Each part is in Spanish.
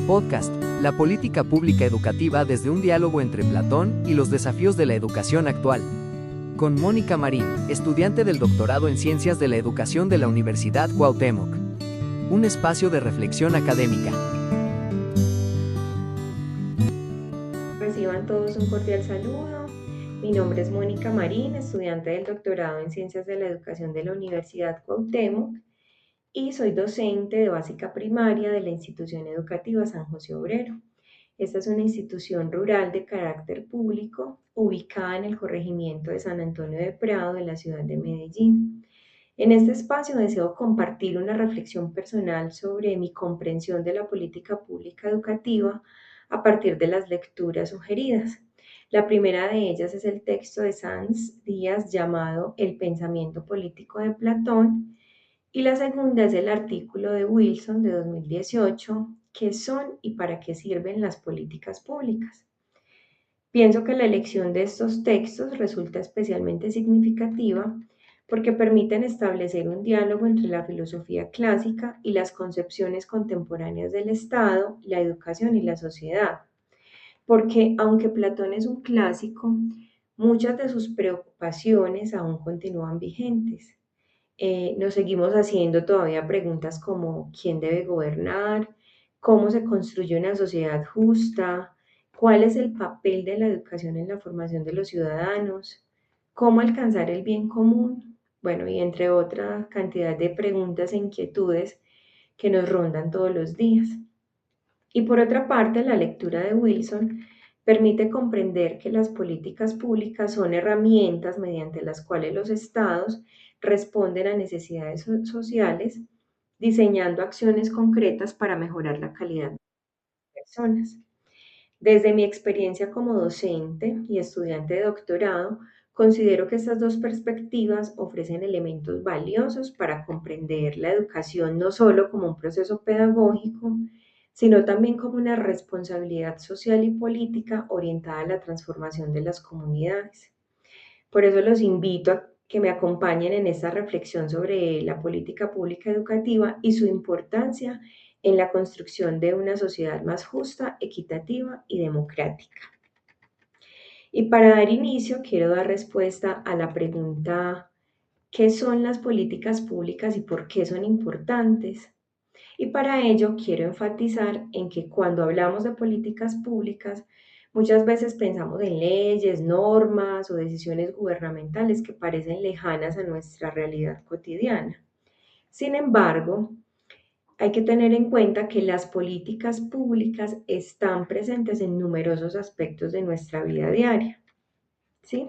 Podcast, la política pública educativa desde un diálogo entre Platón y los desafíos de la educación actual. Con Mónica Marín, estudiante del doctorado en Ciencias de la Educación de la Universidad Cuauhtémoc. Un espacio de reflexión académica. Reciban todos un cordial saludo. Mi nombre es Mónica Marín, estudiante del doctorado en Ciencias de la Educación de la Universidad Cuauhtémoc y soy docente de básica primaria de la institución educativa San José Obrero. Esta es una institución rural de carácter público ubicada en el corregimiento de San Antonio de Prado de la ciudad de Medellín. En este espacio deseo compartir una reflexión personal sobre mi comprensión de la política pública educativa a partir de las lecturas sugeridas. La primera de ellas es el texto de Sanz Díaz llamado El pensamiento político de Platón y la segunda es el artículo de Wilson de 2018, ¿qué son y para qué sirven las políticas públicas? Pienso que la elección de estos textos resulta especialmente significativa porque permiten establecer un diálogo entre la filosofía clásica y las concepciones contemporáneas del Estado, la educación y la sociedad. Porque aunque Platón es un clásico, muchas de sus preocupaciones aún continúan vigentes. Nos seguimos haciendo todavía preguntas como quién debe gobernar, cómo se construye una sociedad justa, cuál es el papel de la educación en la formación de los ciudadanos, cómo alcanzar el bien común, bueno, y entre otra cantidad de preguntas e inquietudes que nos rondan todos los días. Y por otra parte, la lectura de Wilson permite comprender que las políticas públicas son herramientas mediante las cuales los estados responden a necesidades sociales, diseñando acciones concretas para mejorar la calidad de las personas. Desde mi experiencia como docente y estudiante de doctorado, considero que estas dos perspectivas ofrecen elementos valiosos para comprender la educación no solo como un proceso pedagógico, sino también como una responsabilidad social y política orientada a la transformación de las comunidades. Por eso los invito a que me acompañen en esta reflexión sobre la política pública educativa y su importancia en la construcción de una sociedad más justa, equitativa y democrática. Y para dar inicio, quiero dar respuesta a la pregunta, ¿qué son las políticas públicas y por qué son importantes? Y para ello quiero enfatizar en que cuando hablamos de políticas públicas, muchas veces pensamos en leyes, normas o decisiones gubernamentales que parecen lejanas a nuestra realidad cotidiana. Sin embargo, hay que tener en cuenta que las políticas públicas están presentes en numerosos aspectos de nuestra vida diaria, ¿sí?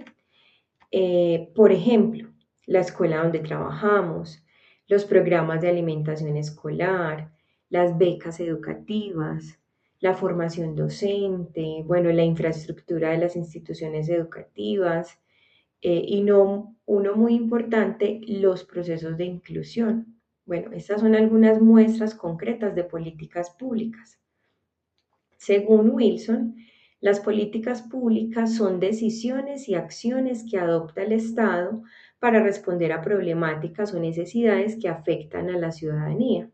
Por ejemplo, la escuela donde trabajamos, los programas de alimentación escolar, las becas educativas, la formación docente, bueno, la infraestructura de las instituciones educativas y no, uno muy importante, los procesos de inclusión. Bueno, estas son algunas muestras concretas de políticas públicas. Según Wilson, las políticas públicas son decisiones y acciones que adopta el Estado para responder a problemáticas o necesidades que afectan a la ciudadanía.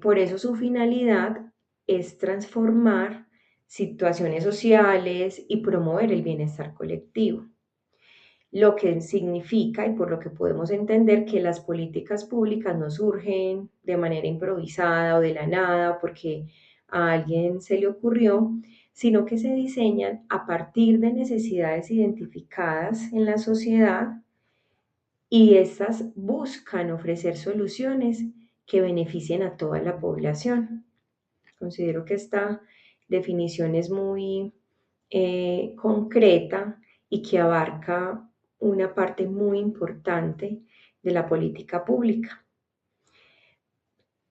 Por eso su finalidad es transformar situaciones sociales y promover el bienestar colectivo. Lo que significa y por lo que podemos entender que las políticas públicas no surgen de manera improvisada o de la nada porque a alguien se le ocurrió, sino que se diseñan a partir de necesidades identificadas en la sociedad y estas buscan ofrecer soluciones que beneficien a toda la población. Considero que esta definición es muy concreta y que abarca una parte muy importante de la política pública.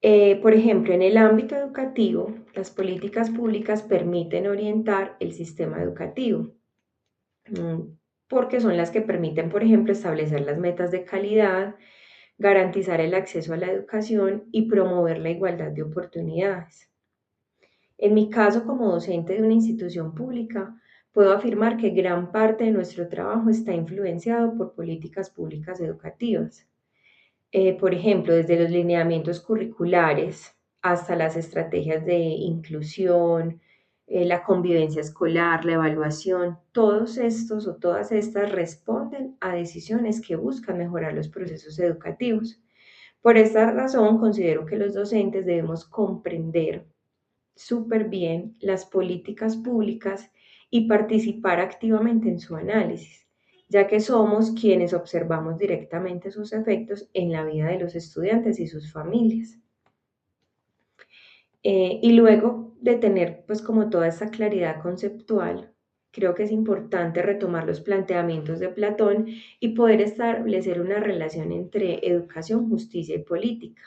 Por ejemplo, en el ámbito educativo, las políticas públicas permiten orientar el sistema educativo, porque son las que permiten, por ejemplo, establecer las metas de calidad, garantizar el acceso a la educación y promover la igualdad de oportunidades. En mi caso, como docente de una institución pública, puedo afirmar que gran parte de nuestro trabajo está influenciado por políticas públicas educativas. Por ejemplo, desde los lineamientos curriculares hasta las estrategias de inclusión, la convivencia escolar, la evaluación, todos estos o todas estas responden a decisiones que buscan mejorar los procesos educativos. Por esta razón, considero que los docentes debemos comprender súper bien las políticas públicas y participar activamente en su análisis, ya que somos quienes observamos directamente sus efectos en la vida de los estudiantes y sus familias. Y luego de tener pues como toda esa claridad conceptual, creo que es importante retomar los planteamientos de Platón y poder establecer una relación entre educación, justicia y política.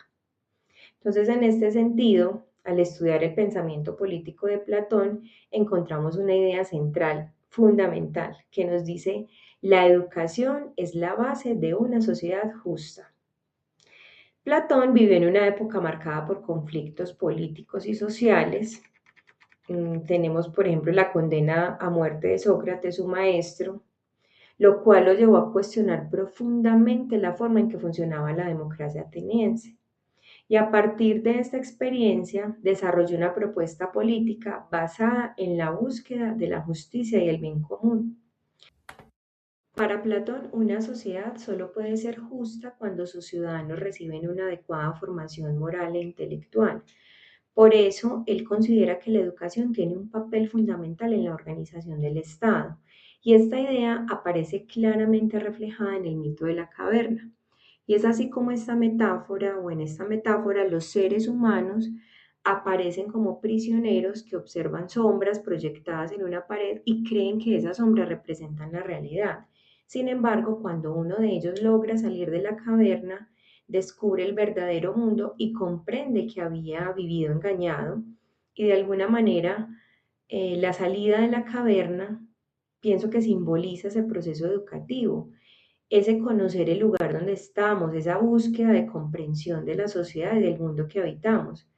Entonces, en este sentido, al estudiar el pensamiento político de Platón, encontramos una idea central, fundamental, que nos dice, la educación es la base de una sociedad justa. Platón vivió en una época marcada por conflictos políticos y sociales. Tenemos, por ejemplo, la condena a muerte de Sócrates, su maestro, lo cual lo llevó a cuestionar profundamente la forma en que funcionaba la democracia ateniense. Y a partir de esta experiencia desarrolló una propuesta política basada en la búsqueda de la justicia y el bien común. Para Platón, una sociedad solo puede ser justa cuando sus ciudadanos reciben una adecuada formación moral e intelectual. Por eso, él considera que la educación tiene un papel fundamental en la organización del Estado, y esta idea aparece claramente reflejada en el mito de la caverna. Y es así como esta metáfora, o en esta metáfora, los seres humanos aparecen como prisioneros que observan sombras proyectadas en una pared y creen que esas sombras representan la realidad. Sin embargo, cuando uno de ellos logra salir de la caverna, descubre el verdadero mundo y comprende que había vivido engañado, y de alguna manera la salida de la caverna pienso que simboliza ese proceso educativo, ese conocer el lugar donde estamos, esa búsqueda de comprensión de la sociedad y del mundo que habitamos,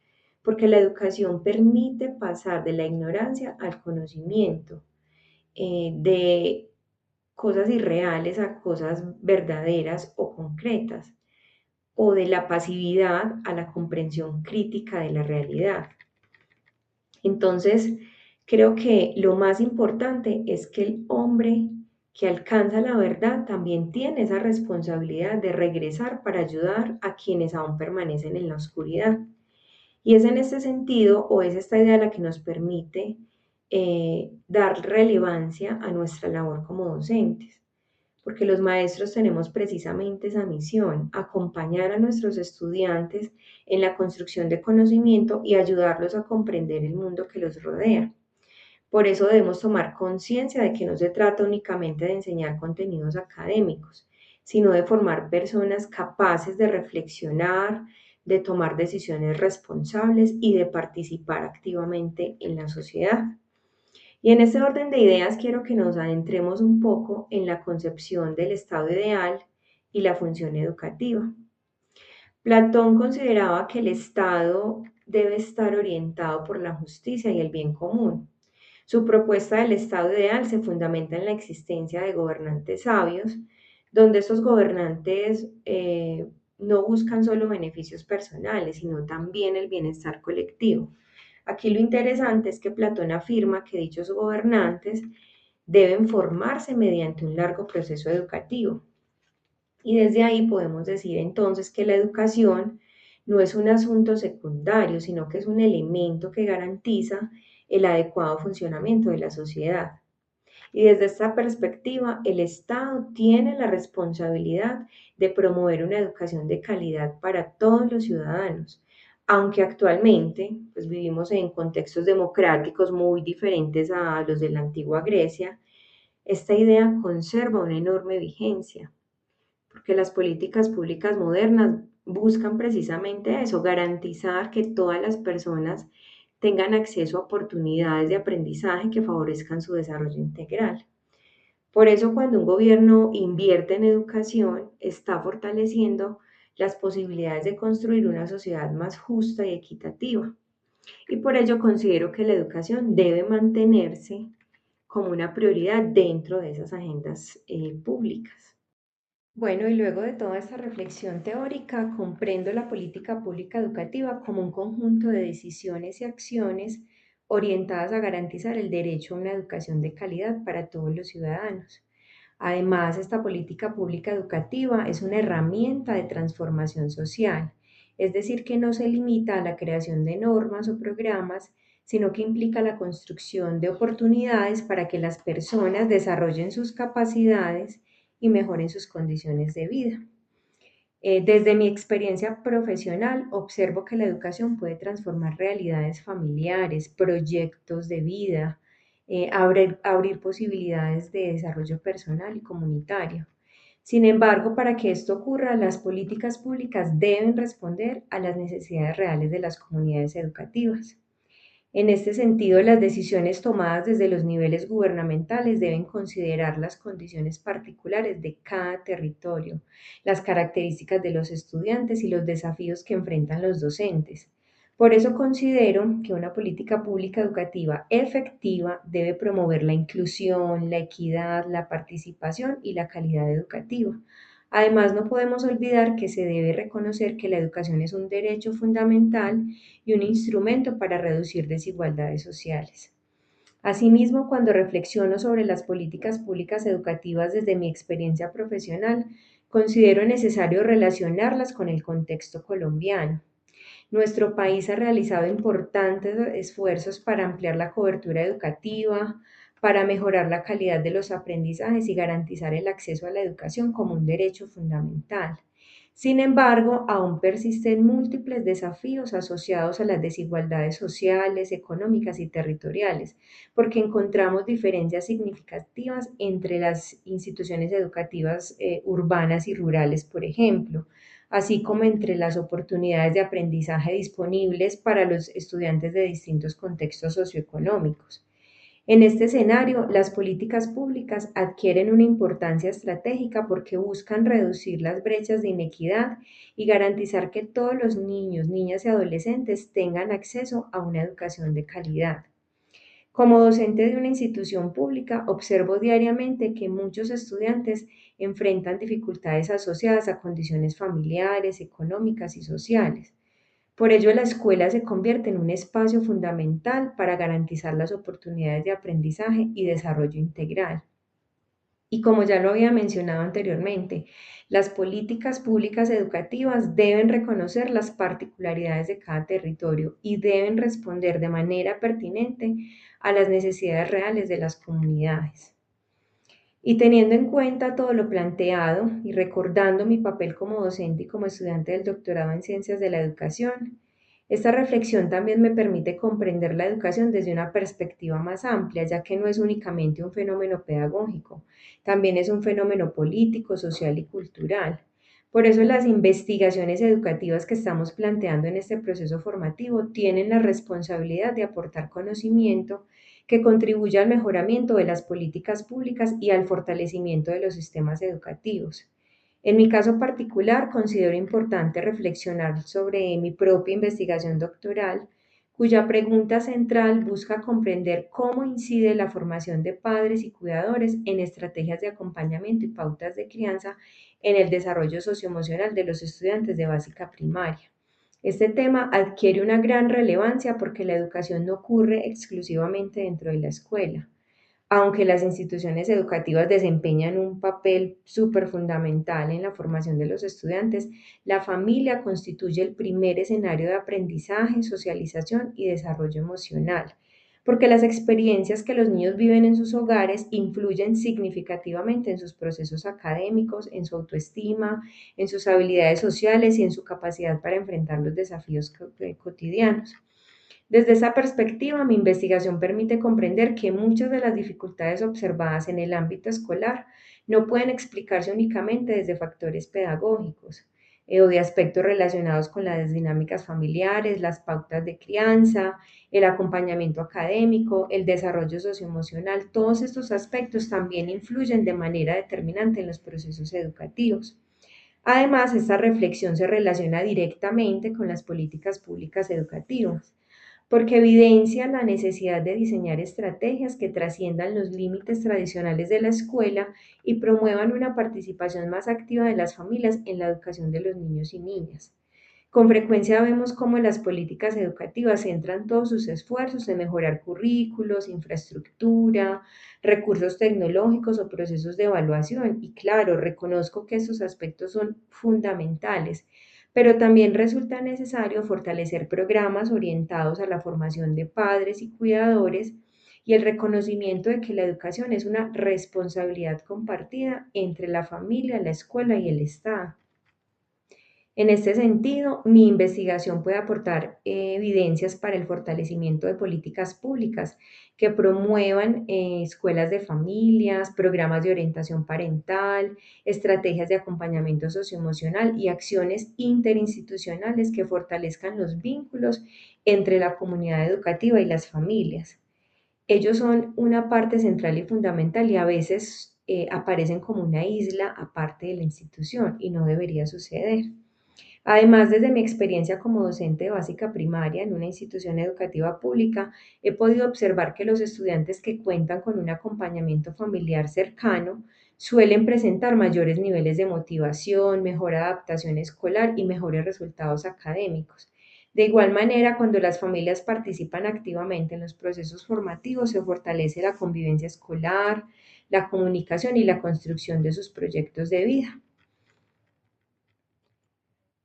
porque la educación permite pasar de la ignorancia al conocimiento, de cosas irreales a cosas verdaderas o concretas, o de la pasividad a la comprensión crítica de la realidad. Entonces, creo que lo más importante es que el hombre que alcanza la verdad también tiene esa responsabilidad de regresar para ayudar a quienes aún permanecen en la oscuridad. Y es en este sentido, o es esta idea la que nos permite dar relevancia a nuestra labor como docentes, porque los maestros tenemos precisamente esa misión, acompañar a nuestros estudiantes en la construcción de conocimiento y ayudarlos a comprender el mundo que los rodea. Por eso debemos tomar conciencia de que no se trata únicamente de enseñar contenidos académicos, sino de formar personas capaces de reflexionar, de tomar decisiones responsables y de participar activamente en la sociedad. Y en este orden de ideas quiero que nos adentremos un poco en la concepción del estado ideal y la función educativa. Platón consideraba que el Estado debe estar orientado por la justicia y el bien común. Su propuesta del Estado ideal se fundamenta en la existencia de gobernantes sabios, donde estos gobernantes no buscan solo beneficios personales, sino también el bienestar colectivo. Aquí lo interesante es que Platón afirma que dichos gobernantes deben formarse mediante un largo proceso educativo. Y desde ahí podemos decir entonces que la educación no es un asunto secundario, sino que es un elemento que garantiza el adecuado funcionamiento de la sociedad. Y desde esta perspectiva, el Estado tiene la responsabilidad de promover una educación de calidad para todos los ciudadanos, aunque actualmente pues, vivimos en contextos democráticos muy diferentes a los de la antigua Grecia, esta idea conserva una enorme vigencia, porque las políticas públicas modernas buscan precisamente eso, garantizar que todas las personas tengan acceso a oportunidades de aprendizaje que favorezcan su desarrollo integral. Por eso, cuando un gobierno invierte en educación, está fortaleciendo las posibilidades de construir una sociedad más justa y equitativa. Y por ello considero que la educación debe mantenerse como una prioridad dentro de esas agendas públicas. Bueno, y luego de toda esta reflexión teórica, comprendo la política pública educativa como un conjunto de decisiones y acciones orientadas a garantizar el derecho a una educación de calidad para todos los ciudadanos. Además, esta política pública educativa es una herramienta de transformación social, es decir, que no se limita a la creación de normas o programas, sino que implica la construcción de oportunidades para que las personas desarrollen sus capacidades y mejoren sus condiciones de vida. Desde mi experiencia profesional, observo que la educación puede transformar realidades familiares, proyectos de vida, abrir posibilidades de desarrollo personal y comunitario. Sin embargo, para que esto ocurra, las políticas públicas deben responder a las necesidades reales de las comunidades educativas. En este sentido, las decisiones tomadas desde los niveles gubernamentales deben considerar las condiciones particulares de cada territorio, las características de los estudiantes y los desafíos que enfrentan los docentes. Por eso considero que una política pública educativa efectiva debe promover la inclusión, la equidad, la participación y la calidad educativa. Además, no podemos olvidar que se debe reconocer que la educación es un derecho fundamental y un instrumento para reducir desigualdades sociales. Asimismo, cuando reflexiono sobre las políticas públicas educativas desde mi experiencia profesional, considero necesario relacionarlas con el contexto colombiano. Nuestro país ha realizado importantes esfuerzos para ampliar la cobertura educativa, para mejorar la calidad de los aprendizajes y garantizar el acceso a la educación como un derecho fundamental. Sin embargo, aún persisten múltiples desafíos asociados a las desigualdades sociales, económicas y territoriales, porque encontramos diferencias significativas entre las instituciones educativas urbanas y rurales, por ejemplo, así como entre las oportunidades de aprendizaje disponibles para los estudiantes de distintos contextos socioeconómicos. En este escenario, las políticas públicas adquieren una importancia estratégica porque buscan reducir las brechas de inequidad y garantizar que todos los niños, niñas y adolescentes tengan acceso a una educación de calidad. Como docente de una institución pública, observo diariamente que muchos estudiantes enfrentan dificultades asociadas a condiciones familiares, económicas y sociales. Por ello, la escuela se convierte en un espacio fundamental para garantizar las oportunidades de aprendizaje y desarrollo integral. Y como ya lo había mencionado anteriormente, las políticas públicas educativas deben reconocer las particularidades de cada territorio y deben responder de manera pertinente a las necesidades reales de las comunidades. Y teniendo en cuenta todo lo planteado y recordando mi papel como docente y como estudiante del doctorado en ciencias de la educación, esta reflexión también me permite comprender la educación desde una perspectiva más amplia, ya que no es únicamente un fenómeno pedagógico, también es un fenómeno político, social y cultural. Por eso las investigaciones educativas que estamos planteando en este proceso formativo tienen la responsabilidad de aportar conocimiento que contribuya al mejoramiento de las políticas públicas y al fortalecimiento de los sistemas educativos. En mi caso particular, considero importante reflexionar sobre mi propia investigación doctoral, cuya pregunta central busca comprender cómo incide la formación de padres y cuidadores en estrategias de acompañamiento y pautas de crianza en el desarrollo socioemocional de los estudiantes de básica primaria. Este tema adquiere una gran relevancia porque la educación no ocurre exclusivamente dentro de la escuela. Aunque las instituciones educativas desempeñan un papel súper fundamental en la formación de los estudiantes, la familia constituye el primer escenario de aprendizaje, socialización y desarrollo emocional, porque las experiencias que los niños viven en sus hogares influyen significativamente en sus procesos académicos, en su autoestima, en sus habilidades sociales y en su capacidad para enfrentar los desafíos cotidianos. Desde esa perspectiva, mi investigación permite comprender que muchas de las dificultades observadas en el ámbito escolar no pueden explicarse únicamente desde factores pedagógicos o de aspectos relacionados con las dinámicas familiares, las pautas de crianza, el acompañamiento académico, el desarrollo socioemocional. Todos estos aspectos también influyen de manera determinante en los procesos educativos. Además, esta reflexión se relaciona directamente con las políticas públicas educativas porque evidencia la necesidad de diseñar estrategias que trasciendan los límites tradicionales de la escuela y promuevan una participación más activa de las familias en la educación de los niños y niñas. Con frecuencia vemos cómo las políticas educativas centran todos sus esfuerzos en mejorar currículos, infraestructura, recursos tecnológicos o procesos de evaluación. Y claro, reconozco que estos aspectos son fundamentales, pero también resulta necesario fortalecer programas orientados a la formación de padres y cuidadores y el reconocimiento de que la educación es una responsabilidad compartida entre la familia, la escuela y el Estado. En este sentido, mi investigación puede aportar evidencias para el fortalecimiento de políticas públicas que promuevan escuelas de familias, programas de orientación parental, estrategias de acompañamiento socioemocional y acciones interinstitucionales que fortalezcan los vínculos entre la comunidad educativa y las familias. Ellos son una parte central y fundamental y a veces aparecen como una isla aparte de la institución y no debería suceder. Además, desde mi experiencia como docente de básica primaria en una institución educativa pública, he podido observar que los estudiantes que cuentan con un acompañamiento familiar cercano suelen presentar mayores niveles de motivación, mejor adaptación escolar y mejores resultados académicos. De igual manera, cuando las familias participan activamente en los procesos formativos, se fortalece la convivencia escolar, la comunicación y la construcción de sus proyectos de vida.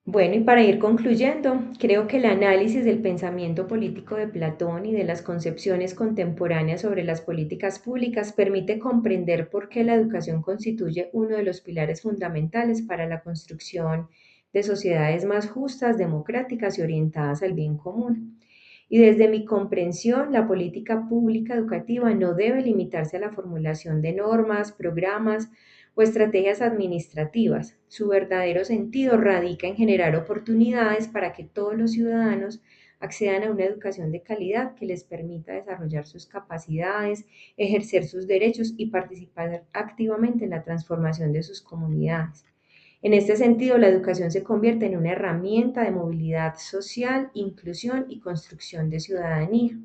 Bueno, y para ir concluyendo, creo que el análisis del pensamiento político de Platón y de las concepciones contemporáneas sobre las políticas públicas permite comprender por qué la educación constituye uno de los pilares fundamentales para la construcción de sociedades más justas, democráticas y orientadas al bien común. Y desde mi comprensión, la política pública educativa no debe limitarse a la formulación de normas, programas o estrategias administrativas. Su verdadero sentido radica en generar oportunidades para que todos los ciudadanos accedan a una educación de calidad que les permita desarrollar sus capacidades, ejercer sus derechos y participar activamente en la transformación de sus comunidades. En este sentido, la educación se convierte en una herramienta de movilidad social, inclusión y construcción de ciudadanía.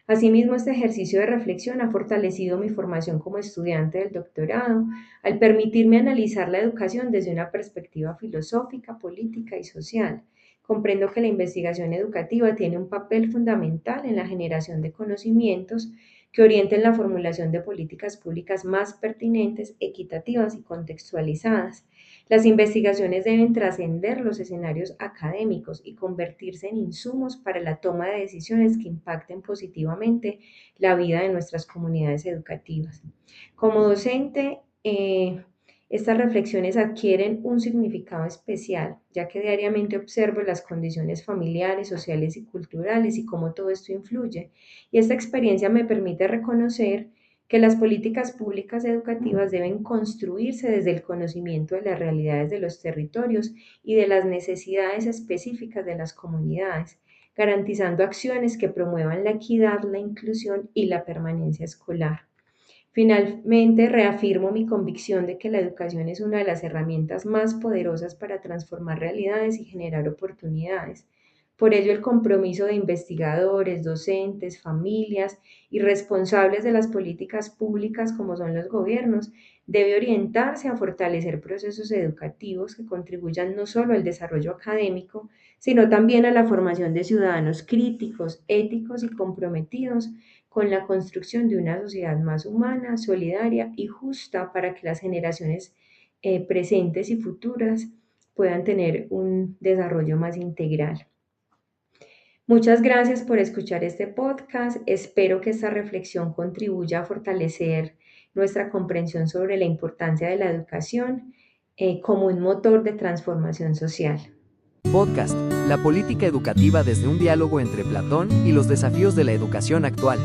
Asimismo, este ejercicio de reflexión ha fortalecido mi formación como estudiante del doctorado, al permitirme analizar la educación desde una perspectiva filosófica, política y social. Comprendo que la investigación educativa tiene un papel fundamental en la generación de conocimientos que orienten la formulación de políticas públicas más pertinentes, equitativas y contextualizadas. Las investigaciones deben trascender los escenarios académicos y convertirse en insumos para la toma de decisiones que impacten positivamente la vida de nuestras comunidades educativas. Como docente, estas reflexiones adquieren un significado especial, ya que diariamente observo las condiciones familiares, sociales y culturales y cómo todo esto influye. Y esta experiencia me permite reconocer que las políticas públicas educativas deben construirse desde el conocimiento de las realidades de los territorios y de las necesidades específicas de las comunidades, garantizando acciones que promuevan la equidad, la inclusión y la permanencia escolar. Finalmente, reafirmo mi convicción de que la educación es una de las herramientas más poderosas para transformar realidades y generar oportunidades. Por ello, el compromiso de investigadores, docentes, familias y responsables de las políticas públicas, como son los gobiernos, debe orientarse a fortalecer procesos educativos que contribuyan no solo al desarrollo académico, sino también a la formación de ciudadanos críticos, éticos y comprometidos con la construcción de una sociedad más humana, solidaria y justa para que las generaciones presentes y futuras puedan tener un desarrollo más integral. Muchas gracias por escuchar este podcast. Espero que esta reflexión contribuya a fortalecer nuestra comprensión sobre la importancia de la educación como un motor de transformación social. Podcast, la política educativa desde un diálogo entre Platón y los desafíos de la educación actual.